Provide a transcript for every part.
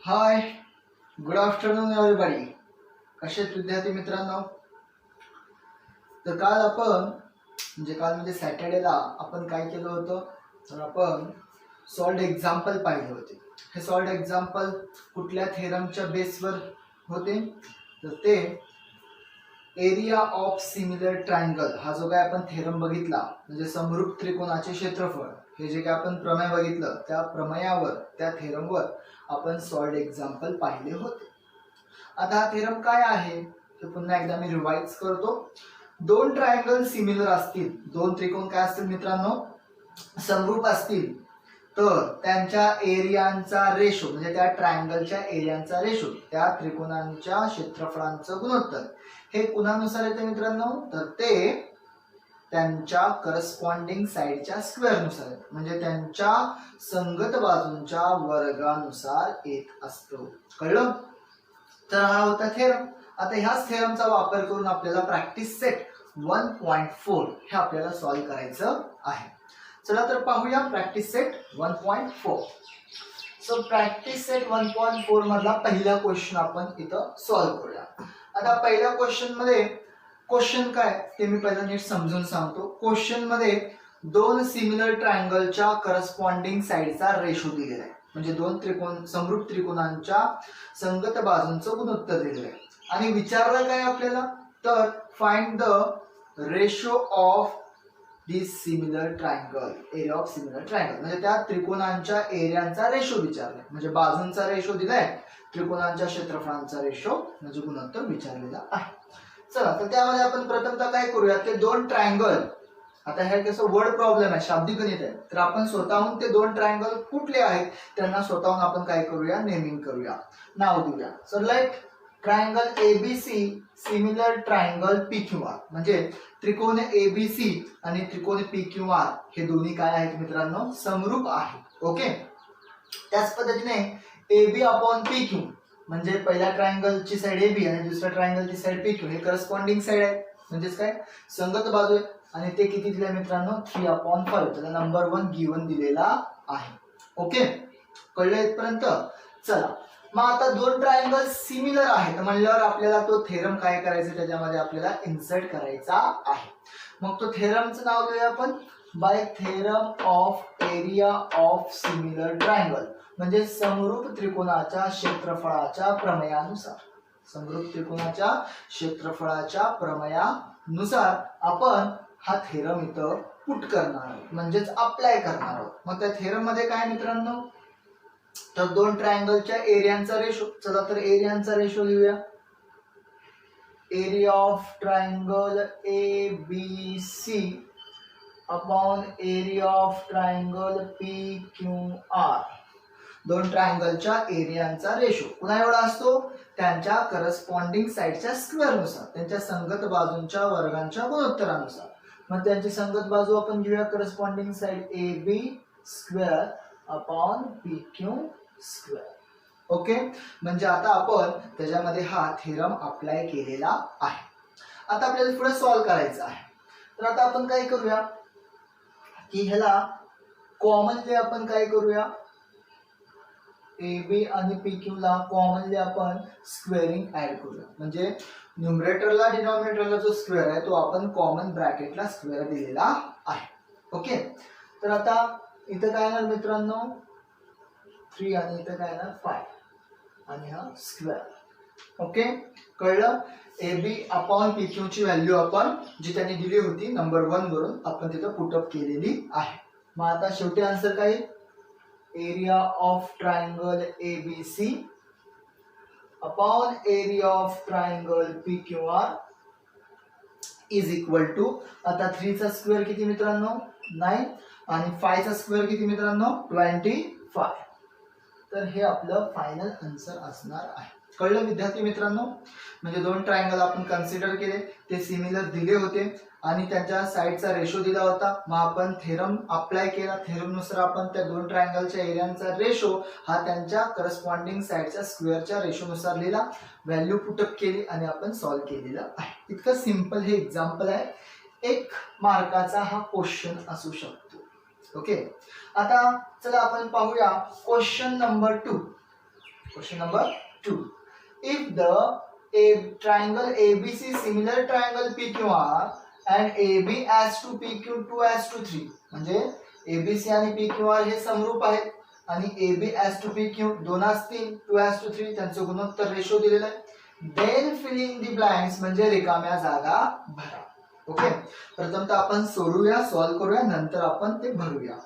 हाय, good afternoon everybody. कसे आहेत विद्यार्थी मित्रांनो? तर काल म्हणजे सॅटर्डेला आपण काय केलं होतं, तर आपण सॉल्व्ड एक्झाम्पल पाहिले होते. हे सॉल्व्ड एक्झाम्पल कुठल्या थेरमच्या बेसवर होते? तर ते एरिया ऑफ सिमिलर ट्रायंगल हा जो काय आपण थेरम बघितला, म्हणजे समरूप त्रिकोणाचे क्षेत्रफळ, हे जे काय आपण प्रमेय बघितलं, त्या प्रमेयावर, त्या थेरमवर आपण सॉल्व्ड एक्झाम्पल पाहिले होते. आता हा थेरम काय आहे ते पुन्हा एकदा मी रिवाइज करतो. दोन ट्रायंगल सिमिलर असतील, दोन त्रिकोण काय असतील मित्रांनो, समरूप असतील, तर त्यांच्या एरियांचा रेशो, म्हणजे त्या ट्रायंगलच्या एरियांचा रेशो, त्या त्रिकोणांच्या क्षेत्रफळांचं गुणोत्तर हे कुणानुसार येते मित्रांनो? तर ते त्यांच्या करस्पॉन्डिंग साइडच्या स्क्वेअरनुसार येते, म्हणजे त्यांच्या संगत बाजूंच्या वर्गानुसार येत असतो. कळलं? तर हा होता थेरम. आता ह्याच थेरमचा वापर करून आपल्याला प्रॅक्टिस सेट 1.4 हे आपल्याला सॉल्व्ह करायचं आहे. चला तर पाहूया practice set 1.4. So practice set 1.4 मधला पहिला क्वेश्चन आपण इथं सॉल्व्ह करूया. आता पहिल्या क्वेश्चन मध्ये क्वेश्चन काय ते मी पहिला नीट समजून सांगतो. क्वेश्चन मध्ये दोन सिमिलर ट्रायंगलच्या करस्पॉन्डिंग साइडचा रेशो दिलेला आहे, म्हणजे दोन त्रिकोण, समरूप त्रिकोणांच्या संगत बाजूंचं गुणोत्तर दिलेलं आहे. आणि विचारलं काय आपल्याला, तर find the ratio of this similar triangle, area of similar triangle, म्हणजे त्या त्रिकोणांच्या एरियांचा रेशो विचारलाय, म्हणजे बाजूंचा रेशो दिलाय, त्रिकोणांच्या क्षेत्रफळांचा रेशो म्हणजे गुणोत्तर विचारलेला आहे. चला तर त्यामध्ये आपण प्रथमतः काय करूया, ते दोन ट्रायंगल, आता हे कसं वर्ड प्रॉब्लेम आहे, शाब्दिक गणित आहे, तर आपण स्वतःहून ते दोन ट्रायंगल कुठले आहेत त्यांना स्वतःहून आपण काय करूया, नेमिंग करूया, नाव देऊया. So like triangle ABC similar triangle PQR, म्हणजे त्रिकोण एबीसी आणि त्रिकोण पीक्यूआर हे दोन्ही काय आहेत मित्रांनो, समरूप आहेत. ओके, त्याच पद्धतीने एबी अपॉन पीक्यू, म्हणजे पहिल्या ट्रायंगलची साइड एबी आणि दुसऱ्या ट्रायंगलची साइड पीक्यू हे करस्पॉन्डिंग साइड आहे, म्हणजेच काय संगत बाजू आहे, आणि ते किती दिले मित्रांनो, 3/5, त्याला नंबर 1 गिवन दिलेला आहे. ओके, कळलं इथपर्यंत? चला मग आता दोन ट्रायंगल सिमिलर आहेत म्हणल्यावर आपल्याला तो थेरम काय करायचा, त्याच्यामध्ये आपल्याला इन्सर्ट करायचा आहे. मग तो थेरमचं नाव देऊया आपण, by theorem of area of similar triangle, म्हणजे समरूप त्रिकोणाच्या क्षेत्रफळाच्या प्रमेयानुसार, समरूप त्रिकोणाच्या क्षेत्रफळाच्या प्रमेयानुसार आपण हा थेरम इथं पुट करणार आहोत, म्हणजेच अप्लाय करणार आहोत. मग त्या थेरम मध्ये काय मित्रांनो, तर दोन ट्रायंगलच्या एरियांचा रेशो, चला तर एरियांचा रेशो लिहूया. Area of triangle A B C upon area of triangle P Q R, दोन ट्रायंगलच्या एरियांचा रेशो पुन्हा एवढा असतो, त्यांच्या करस्पॉन्डिंग साइडच्या स्क्वेअरनुसार, त्यांच्या संगत बाजूंच्या वर्गांच्या गुणोत्तरानुसार. मग त्यांची संगत बाजू आपण घेऊया corresponding side A B square upon P Q square. Okay, म्हणजे आता आपण त्याच्यामध्ये हा थेरम अप्लाय केलेला आहे. आता आपल्याला पुढे सॉल्व्ह करायचं आहे. तर आता आपण काय करूया की ह्याला कॉमनली आपण काय करूया, ए बी आणि पी क्यू ला कॉमनली आपण स्क्वेअरिंग ऍड करूया, म्हणजे न्यूमरेटरला डिनॉमिनेटरला जो स्क्वेअर आहे तो आपण कॉमन ब्रॅकेटला स्क्वेअर दिलेला आहे. ओके, तर आता इथं काय येणार मित्रांनो 3 आणि इथं काय येणार 5 आणि हा स्क्वेअर. ओके, कळलं? A B upon P Q ची व्हॅल्यू आपण जी त्यांनी दिली होती नंबर 1 वरून आपण तिथं पुटअप केलेली आहे. मग आता शेवटी आन्सर काय, area of triangle ABC upon area of triangle PQR is equal to, आता 3 चा स्क्वेअर किती मित्रांनो 9 आणि 5 चा स्क्वेअर किती मित्रांनो 25. तर हे आपलं फायनल आन्सर असणार आहे. कळलं विद्यार्थी मित्रांनो? म्हणजे दोन ट्रायंगल आपण कन्सिडर केले, ते सिमिलर दिले होते आणि त्यांच्या साइडचा रेशो दिला होता. मग आपण थेरम अप्लाय केला, थेरम नुसार आपण त्या दोन ट्रायंगलच्या एरियांचा रेशो हा त्यांच्या करस्पॉन्डिंग साइडच्या स्क्वेअरच्या रेशोनुसार लिहिला, व्हॅल्यू पुटअप केली आणि आपण सॉल्व्ह केलेलं आहे. इतकं सिंपल हे एक्झाम्पल आहे. 1 मार्काचा हा क्वेश्चन असू शकतो. ओके, आता चला आपण पाहूया question number 2. Question number 2. If the triangle ABC similar triangle PQR and AB as to PQ 2 as to 3 म्हणजे ABC आणि PQR हे समरूप आहेत आणि AB as to PQ 2 as 3 2 as to 3 त्यांचं गुणोत्तर रेशो दिलेलं आहे. देन फिलिंग दी ब्लँक्स म्हणजे रिकाम्या जागा भरा. ओके, प्रथमतः आपण सोडूया, सॉल्व्ह करूया, नंतर आपण ते भरूया.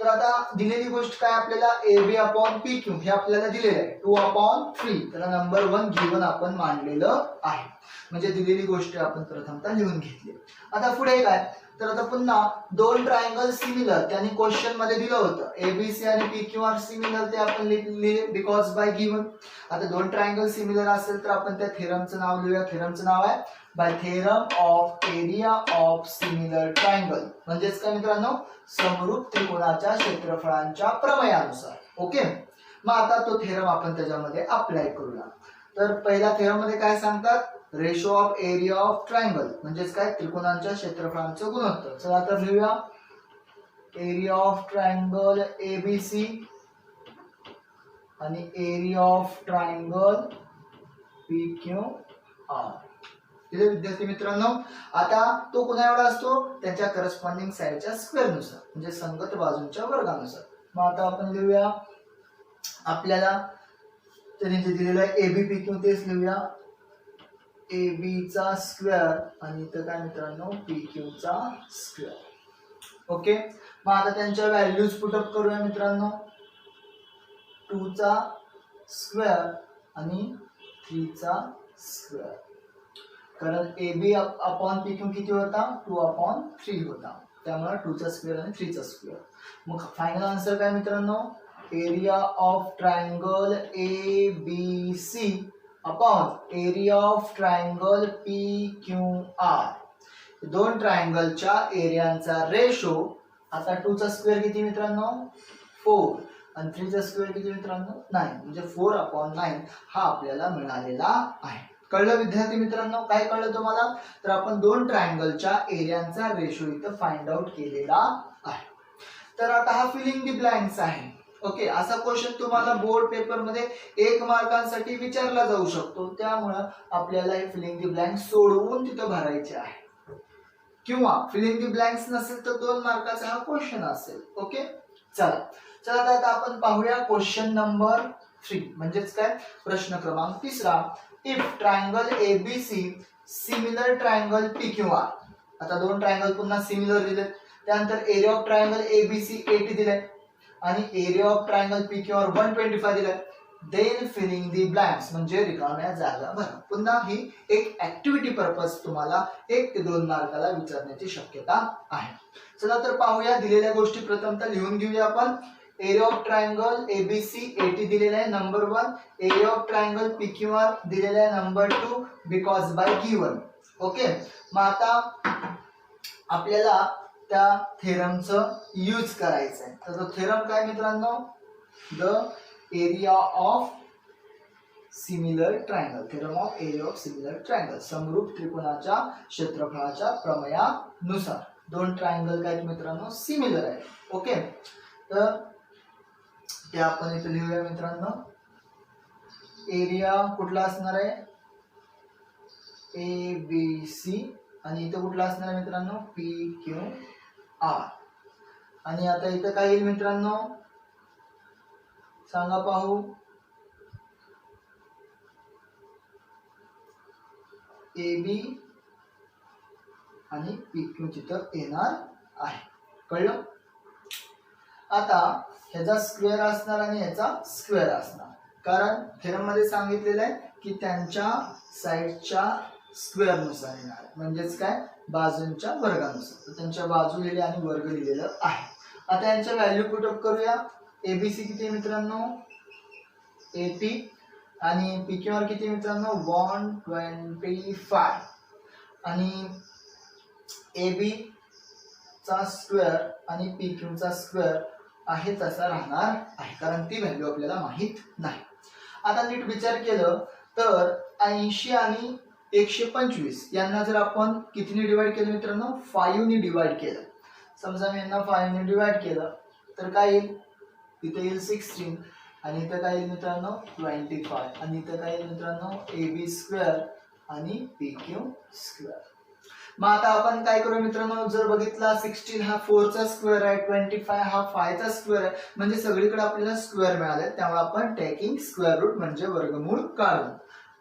तर आता दिलेली गोष्ट काय आपल्याला AB अपॉन PQ हे आपल्याला दिलेलं आहे 2/3. त्याला नंबर 1 गिवन आपण मांडलेलं आहे. म्हणजे दिलेली गोष्ट आपण प्रथमतः लिहून घेतली. आता पुढे काय, तर आता पुन्हा दोन ट्रायंगल सिमिलर त्यांनी क्वेश्चन मध्ये दिलं होतं. ABC आणि PQR सिमिलर ते आपण लिहिले बिकॉज बाय गिवन. आता दोन ट्रायंगल सिमिलर असेल तर आपण त्या थेरमचं नाव लिहूया. थेरमचं नाव आहे by theorem of area of similar triangle. म्हणजेच काय मित्रांनो, समरूप त्रिकोणाच्या क्षेत्रफळांच्या प्रमेयानुसार. ओके, मग आता तो थेरम आपण त्याच्यामध्ये अप्लाय करूया. तर पहिल्या थेरम मध्ये काय सांगतात, ratio of area of triangle म्हणजेच काय, त्रिकोणांच्या क्षेत्रफळांचं गुणोत्तर. चला तर लिहूया. एरिया ऑफ ट्रायंगल ABC आणि एरिया ऑफ ट्रायंगल PQR. तिथे विद्यार्थी मित्रांनो, आता तो कोणा एवढा असतो, त्याच्या करस्पॉन्डिंग साइडच्या स्क्वेअर नुसार म्हणजे संगत बाजूंच्या वर्गानुसार. मग आता आपण लिहूया, आपल्याला त्याने जे दिलेलं आहे AB PQ तेच लिहूया. AB चा स्क्वेअर आणि इथं काय मित्रांनो PQ चा स्क्वेअर. ओके, मग आता त्यांच्या व्हॅल्यूज पुटअप करूया मित्रांनो. 2 चा स्क्वेअर आणि 3 चा स्क्वेअर. कारण AB अपॉन PQ किती होता, 2/3 होता. त्यामुळे 2 चा स्क्वेअर आणि 3 चा स्क्वेअर. मग फायनल आन्सर काय मित्रांनो, area of triangle ABC upon area of triangle PQR. दोन ट्रायंगलच्या एरियांचा रेशो. आता 2 चा स्क्वेअर किती मित्रांनो 4 आणि 3 चा स्क्वेअर किती मित्रांनो 9 म्हणजे 4/9 हा आपल्याला मिळालेला आहे. कळलं विद्यार्थी मित्रांनो, काय कळलं तुम्हाला, तर आपण दोन ट्रायंगलच्या एरियांचा रेशो इथं फाइंड आउट केलेला आहे. तर आता हा फिलिंग दी ब्लँक्स आहे. ओके, असा क्वेश्चन तुम्हाला बोर्ड पेपर मध्ये 1 मार्कांसाठी विचारला जाऊ शकतो. त्यामुळे आपल्याला हे फिलिंग दी ब्लँक्स सोडवून तिथं भरायचे आहे. किंवा फिलिंग दी ब्लँक्स नसेल तर 2 मार्काचा हा क्वेश्चन असेल. ओके, चला आता आपण पाहूया क्वेश्चन नंबर 3 म्हणजेच काय, प्रश्न क्रमांक 3. If triangle ABC similar triangle PQR. आता दोन ट्रायंगल पुन्हा सिमिलर दिलेत. त्यानंतर एरिया ऑफ ट्रायंगल ABC 80 दिले आणि एरिया ऑफ ट्रायंगल PQR 125 दिले. देन फिलिंग दी ब्लँक्स म्हणजे रिकाम्या जागा भरा. पुन्हा ही एक ऍक्टिव्हिटी पर्पज तुम्हाला 1 ते 2 मार्काला विचारण्याची शक्यता आहे. चला तर पाहूया दिलेल्या गोष्टी प्रथमतः लिहून घेऊया आपण. एरिया ऑफ ट्रायंगल ABC 80 दिलेला आहे number 1. Area of triangle PQR दिलेला आहे number 2 because by given. Okay, मग आता आपल्याला त्या थेरमचं यूज करायचं आहे. तर तो थेरम काय मित्रांनो, the area of similar triangle. Theorem of area of similar triangle, समरूप त्रिकोणाच्या क्षेत्रफळाच्या प्रमेयानुसार. दोन ट्रायंगल काय मित्रांनो सिमिलर आहे. ओके, तर ते आपण इथे लिहूया मित्रांनो. एरिया कुठला असणार आहे ABC आणि इथे कुठला असणार आहे मित्रांनो PQR. आणि आता इथे काय येईल मित्रांनो सांगा पाहू. AB आणि PQ तिथं येणार आहे. कळलं. आता ह्याचा स्क्वेअर असणार आणि ह्याचा स्क्वेअर असणार. कारण थेरम मध्ये सांगितलेलं आहे की त्यांच्या साइडच्या स्क्वेअर नुसार येणार. म्हणजेच काय, बाजूंच्या वर्गानुसार. तर त्यांच्या बाजू लिहिले आणि वर्ग लिहिलेलं आहे. आता यांच्या व्हॅल्यू पुटअप करूया. ABC किती मित्रांनो 80 आणि PQR किती मित्रांनो 125 आणि AB चा स्क्वेअर आणि PQ चा स्क्वेअर आहे तसा राहणार आहे. कारण ती व्हॅल्यू आपल्याला माहित नाही. आता नीट विचार केलं तर 80 आणि 125 यांना जर आपण कितीने डिवाइड केलं मित्रांनो 5 ने डिवाइड केलं. समजा मी यांना 5 ने डिवाइड केलं तर काय येईल, इथे येईल 16. आणि इथं काय येईल मित्रांनो 25 आणि इथं काय येईल मित्रांनो AB स्क्वेअर आणि PQ स्क्वेअर. मग आता आपण काय करू मित्रांनो, जर बघितला 16 हा 4 चा स्क्वेअर आहे, 25 हा 5 चा स्क्वेअर आहे, म्हणजे सगळीकडे आपल्याला स्क्वेअर मिळाले. त्यामुळे आपण टेकिंग स्क्वेअर रूट म्हणजे वर्गमूळ काढू.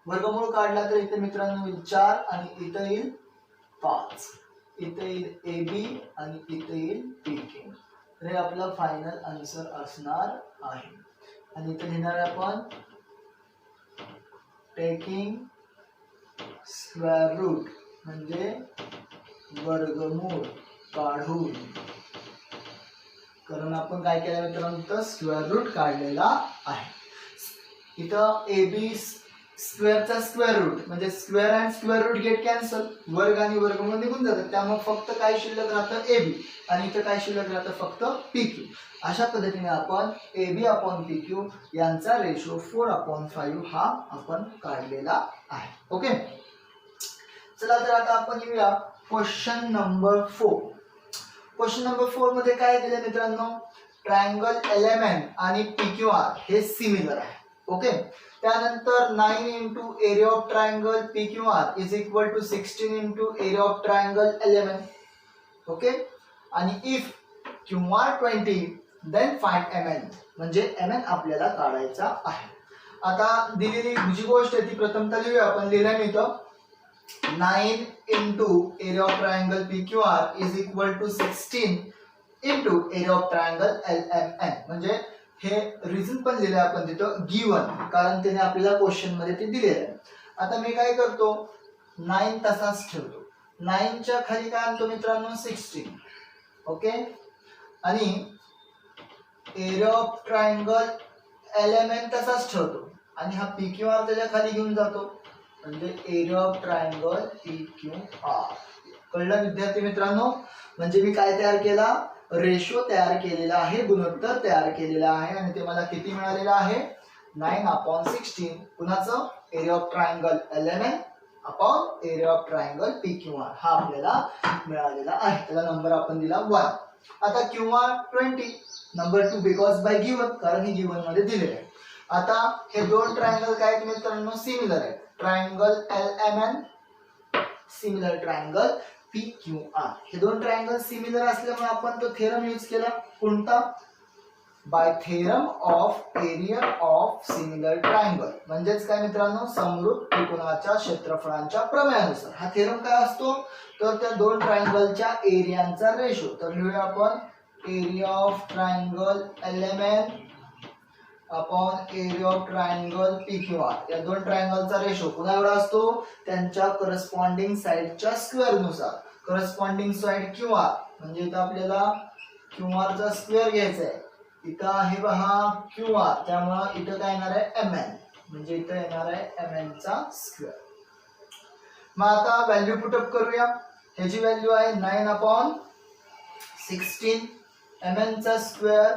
वर्गमूळ काढला तर इथे मित्रांनो येईल 4 आणि इथं येईल 5. इथे येईल AB आणि इथे येईल PQ. तर हे आपलं फायनल आन्सर असणार आहे. आणि इथे लिहिणार आहे आपण टेकिंग स्क्वेअर रूट म्हणजे वर्गमूळ काढून. कारण आपण काय केलं मित्रांनो, स्क्वेअर रूट काढलेला आहे. इथं AB स्क्वेअरचा स्क्वेअर रूट म्हणजे square and square root get cancel, वर्ग आणि वर्गमूळ निघून जातात. त्यामुळे फक्त काय शिल्लक राहतं AB आणि इथं काय शिल्लक राहतं फक्त PQ. अशा पद्धतीने आपण AB अपॉन PQ यांचा रेशो 4/5 हा आपण काढलेला आहे. ओके, चला तर आता आपण येऊया क्वेश्चन नंबर 4. क्वेश्चन नंबर 4 मध्ये काय दिले मित्रांनो, ट्रायंगल LMN आणि PQR हे सिमिलर आहे. ओके, त्यानंतर 9 into area of triangle PQR is equal to 16 into area of triangle LMN. Okay, आणि if QR 20 then find MN म्हणजे MN आपल्याला काढायचा आहे. आता दिलेली जी गोष्ट आहे ती प्रथमतः लिहूया आपण. लिहिलं मी इथं 9 into area of triangle PQR is equal to 16 into area of triangle LMN. म्हणजे हे रिझन पण लिहिलं आपण तिथं गिवन, कारण त्याने आपल्याला क्वेश्चन मध्ये ते दिलेलं आहे. आता मी काय करतो, 9 तसाच ठेवतो. 9 च्या खाली काय आणतो मित्रांनो 16. ओके, आणि एरिया ऑफ ट्रायंगल LMN तसाच ठेवतो आणि हा PQR त्याच्या खाली घेऊन जातो म्हणजे एरिया ऑफ ट्रायंगल PQR. कळलं विद्यार्थी मित्रांनो? म्हणजे मी काय तयार केला, रेशो तयार केलेला आहे, गुणोत्तर तयार केलेला आहे आणि ते मला किती मिळालेलं आहे 9/16. कुणाचं, area of triangle LMN upon area of triangle PQR हा आपल्याला मिळालेला आहे. त्याला नंबर आपण दिला 1. आता QR 20 number 2 because by given, कारण हे गिवन मध्ये दिलेले आहे. आता हे दोन ट्रायंगल काय आहेत मित्रांनो, सिमिलर आहेत. Triangle LMN similar triangle PQR. हे दोन ट्रायंगल सिमिलर असल्यामुळे आपण तो थेरम यूज केला. कोणता, by theorem of area of similar triangle. म्हणजेच काय मित्रांनो, समरूप त्रिकोणाच्या क्षेत्रफळांच्या प्रमेयानुसार. हा थेरम काय असतो, तर त्या दोन ट्रायंगलच्या एरियांचा रेशो. तर लिहूया आपण area of triangle LMN upon area of triangle PQR. या दोन ट्रायंगलचा रेशो पुन्हा एवढा असतो, त्यांच्या करस्पॉन्डिंग साइडच्या स्क्वेअर नुसार. करस्पॉन्डिंग साइड QR म्हणजे इथं आपल्याला QR चा स्क्वेअर घ्यायचा आहे. इथं आहे पहा QR, त्यामुळे इथं काय येणार आहे MN म्हणजे इथं येणार आहे MN चा स्क्वेअर. मग आता व्हॅल्यू पुटअप करूया. ह्याची व्हॅल्यू आहे 9/16 MN चा स्क्वेअर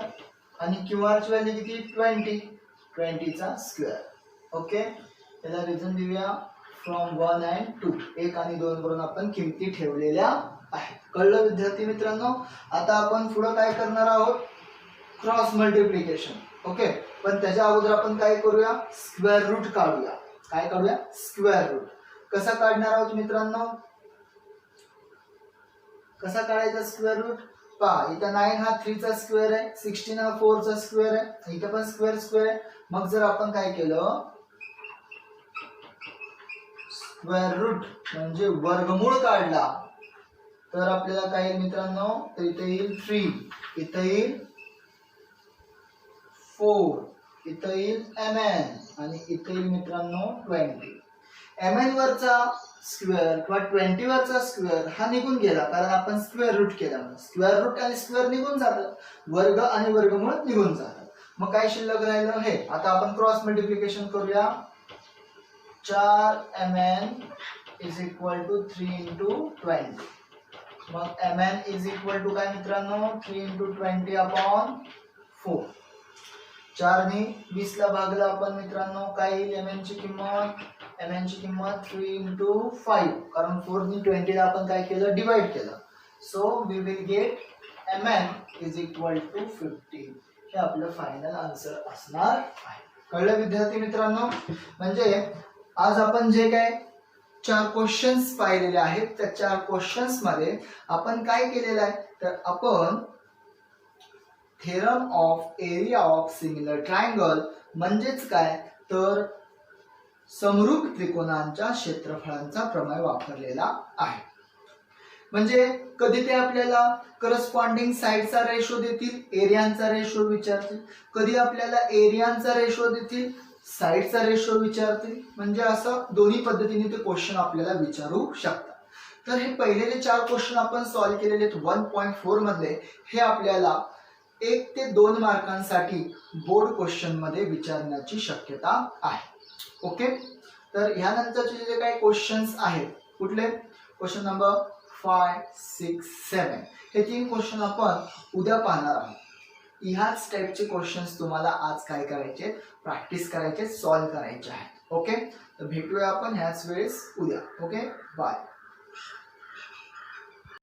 आणि QR ची व्हॅल्यू किती 20 चा स्क्वेअर. ओके, त्याला रिझन देऊया फ्रॉम 1 and 2. 1 आणि 2 करून आपण किमती ठेवलेल्या आहेत. कळलं विद्यार्थी मित्रांनो? आता आपण पुढे काय करणार आहोत, क्रॉस मल्टिप्लिकेशन. ओके, पण त्याच्या अगोदर आपण काय करूया, स्क्वेअर रूट काढूया. काय काढूया, स्क्वेअर रूट. कसा काढणार आहोत मित्रांनो, कसा काढायचा स्क्वेअर रूट पहा. इथं 9 हा 3 चा स्क्वेअर आहे, 16 हा 4 चा स्क्वेअर आहे, इथं पण स्क्वेअर स्क्वेअर आहे. मग जर आपण काय केलं, स्क्वेअर रूट म्हणजे वर्गमूळ काढला तर आपल्याला काय येईल मित्रांनो, तर इथे येईल 3, इथे येईल 4, इथे येईल MN आणि इथे येईल मित्रांनो 20. MN वरचा स्क्वेअर किंवा 20 वरचा स्क्वेअर हा निघून गेला, कारण आपण स्क्वेअर रूट केला. स्क्वेअर रूट आणि स्क्वेअर निघून जातात, वर्ग आणि वर्गमूळ निघून जातात. मग काय शिल्लक राहिलं हे. आता आपण क्रॉस मल्टिप्लिकेशन करूया. 4MN is equal to 3 into 20. मग MN इज इक्वल टू काय मित्रांनो, 3 इंटू 20 अपॉन 4. 4 ने 20 ला भागला आपण मित्रांनो, काय येईल MN ची किंमत, MN ची किंमत 3 इंटू 5, कारण 4 ने 20 ला आपण काय केलं, डिवाइड केलं. So we will get MN is equal to 50. हे आपलं फायनल आन्सर असणार आहे. कळलं विद्यार्थी मित्रांनो? म्हणजे आज आपण जे काय 4 क्वेश्चन्स पाहिलेले आहेत त्या 4 क्वेश्चन्स मध्ये आपण काय केलेलं आहे तर आपण theorem of area of similar triangle म्हणजेच काय तर समरूप त्रिकोणांच्या क्षेत्रफळांचा प्रमेय वापरलेला आहे. म्हणजे कधी ते आपल्याला करस्पॉन्डिंग साइडचा रेशो देतील, एरियांचा रेशो विचारतील, कधी आपल्याला एरियांचा रेशो देतील, साइडचा रेशो विचारतील. म्हणजे असं दोन्ही पद्धतीने ते क्वेश्चन आपल्याला विचारू शकतात. तर हे पहिले जे 4 क्वेश्चन आपण सॉल्व्ह केलेले आहेत 1.4 मधले हे आपल्याला 1 ते 2 मार्कांसाठी बोर्ड क्वेश्चन मध्ये विचारण्याची शक्यता आहे. ओके, तर ह्यानंतरचे जे काही क्वेश्चन्स आहेत कुठले क्वेश्चन नंबर 5, 6, 7 हे 3 क्वेश्चन आपण उद्या पाहणार आहोत. ह्याच टाइपचे क्वेश्चन्स तुम्हाला आज काय करायचे प्रॅक्टिस करायचे सॉल्व्ह करायचे आहेत. ओके, तर भेटूया आपण ह्याच वेळेस उद्या. Okay, bye.